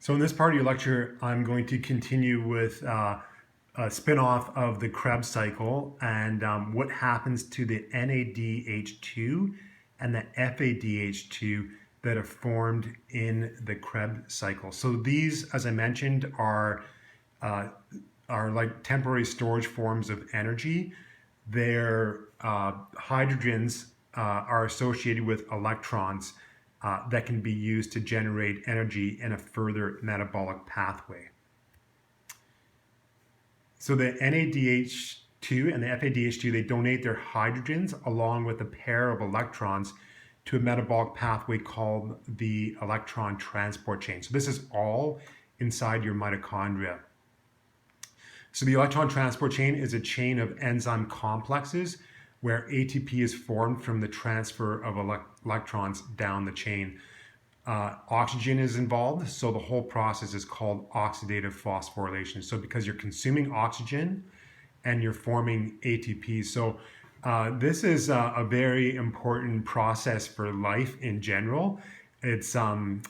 So in this part of your lecture, I'm going to continue with a spin-off of the Krebs cycle and what happens to the NADH2 and the FADH2 that are formed in the Krebs cycle. So these, as I mentioned, are like temporary storage forms of energy. Their hydrogens are associated with electrons that can be used to generate energy in a further metabolic pathway. So the NADH2 and the FADH2, they donate their hydrogens along with a pair of electrons to a metabolic pathway called the electron transport chain. So this is all inside your mitochondria. So the electron transport chain is a chain of enzyme complexes where ATP is formed from the transfer of electrons down the chain. Oxygen is involved, so the whole process is called oxidative phosphorylation. So because you're consuming oxygen and you're forming ATP. So this is a very important process for life in general. It's, the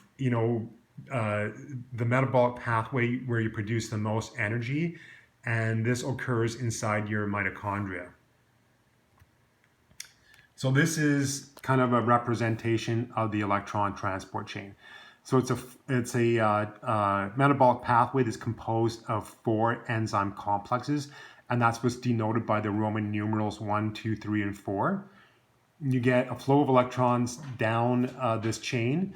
metabolic pathway where you produce the most energy, and this occurs inside your mitochondria. So this is kind of a representation of the electron transport chain. So it's a metabolic pathway that's composed of 4 enzyme complexes, and that's what's denoted by the Roman numerals 1, 2, 3, and 4. You get a flow of electrons down this chain.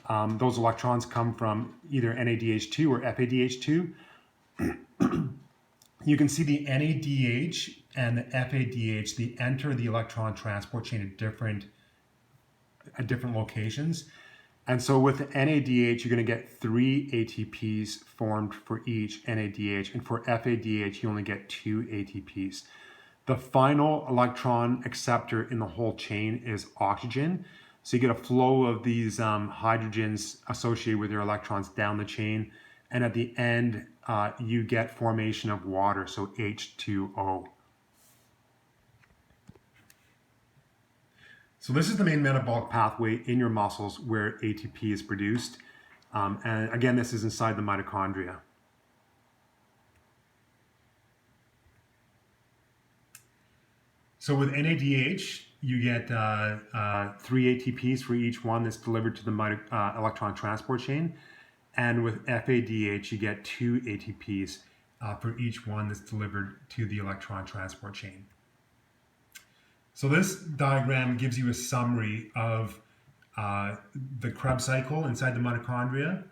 Those electrons come from either NADH2 or FADH2. You can see the NADH and the FADH, they enter the electron transport chain at different locations. And so with the NADH, you're going to get 3 ATPs formed for each NADH. And for FADH, you only get 2 ATPs. The final electron acceptor in the whole chain is oxygen. So you get a flow of these hydrogens associated with your electrons down the chain. And at the end, you get formation of water, so H2O. So this is the main metabolic pathway in your muscles where ATP is produced. And again, this is inside the mitochondria. So with NADH, you get 3 ATPs for each one that's delivered to the electron transport chain. And with FADH, you get 2 ATPs for each one that's delivered to the electron transport chain. So this diagram gives you a summary of the Krebs cycle inside the mitochondria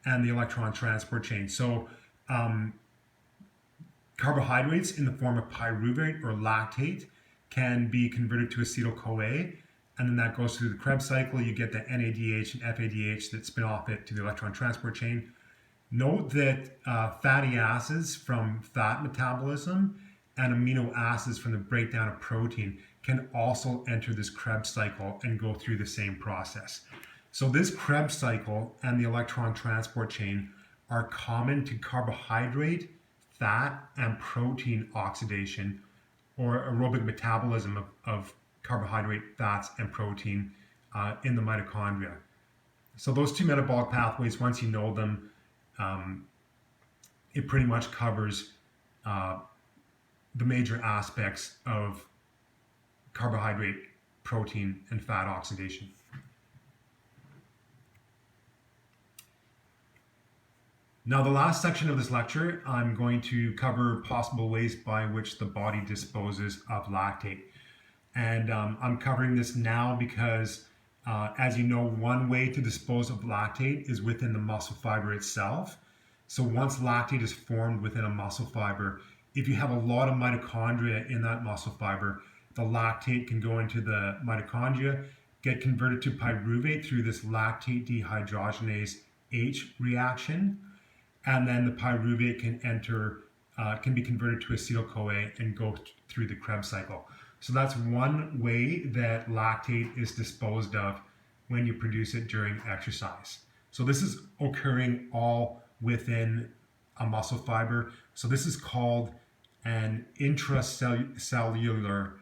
and the electron transport chain. So carbohydrates in the form of pyruvate or lactate can be converted to acetyl-CoA, and then that goes through the Krebs cycle. You get the NADH and FADH that spin off it to the electron transport chain. Note that fatty acids from fat metabolism and amino acids from the breakdown of protein can also enter this Krebs cycle and go through the same process. So this Krebs cycle and the electron transport chain are common to carbohydrate, fat, and protein oxidation, or aerobic metabolism of carbohydrate, fats, and protein in the mitochondria. So those 2 metabolic pathways, once you know them, it pretty much covers the major aspects of carbohydrate, protein, and fat oxidation. Now, the last section of this lecture, I'm going to cover possible ways by which the body disposes of lactate. And I'm covering this now because, as you know, one way to dispose of lactate is within the muscle fiber itself. So once lactate is formed within a muscle fiber, if you have a lot of mitochondria in that muscle fiber, the lactate can go into the mitochondria, get converted to pyruvate through this lactate dehydrogenase H reaction, and then the pyruvate can be converted to acetyl-CoA and go through the Krebs cycle. So that's one way that lactate is disposed of when you produce it during exercise. So this is occurring all within a muscle fiber. So this is called an intracellular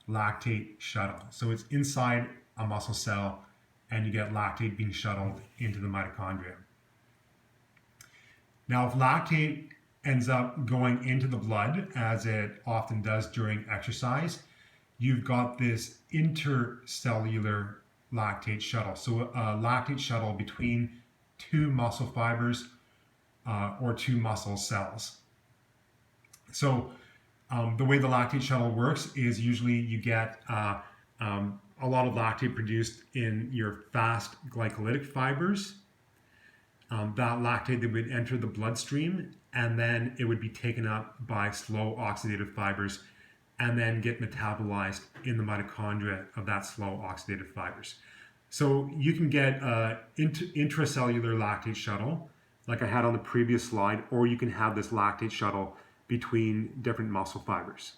lactate shuttle. So it's inside a muscle cell and you get lactate being shuttled into the mitochondria. Now, if lactate ends up going into the blood, as it often does during exercise, you've got this intercellular lactate shuttle. So a lactate shuttle between two muscle fibers or two muscle cells. So the way the lactate shuttle works is usually you get a lot of lactate produced in your fast glycolytic fibers. That lactate that would enter the bloodstream, and then it would be taken up by slow oxidative fibers and then get metabolized in the mitochondria of that slow oxidative fibers. So you can get intracellular lactate shuttle, like I had on the previous slide, or you can have this lactate shuttle between different muscle fibers.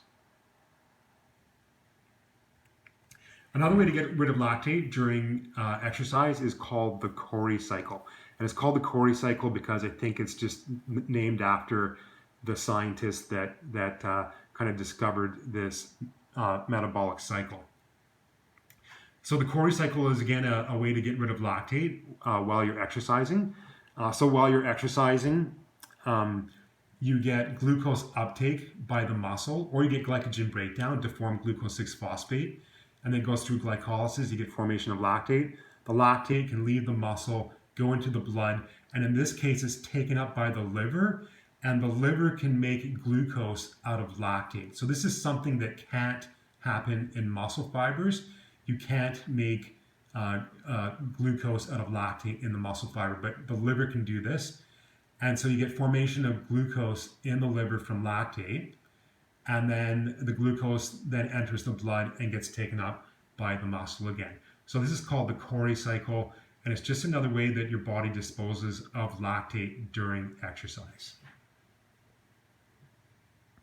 Another way to get rid of lactate during exercise is called the Cori cycle. And it's called the Cori cycle because I think it's just named after the scientist that kind of discovered this metabolic cycle. So the Cori cycle is, again, a way to get rid of lactate while you're exercising. So while you're exercising, you get glucose uptake by the muscle, or you get glycogen breakdown to form glucose 6-phosphate, and then goes through glycolysis, you get formation of lactate. The lactate can leave the muscle, go into the blood, and in this case, it's taken up by the liver, and the liver can make glucose out of lactate. So this is something that can't happen in muscle fibers. You can't make glucose out of lactate in the muscle fiber, but the liver can do this. And so you get formation of glucose in the liver from lactate, and then the glucose then enters the blood and gets taken up by the muscle again. So this is called the Cori cycle, and it's just another way that your body disposes of lactate during exercise.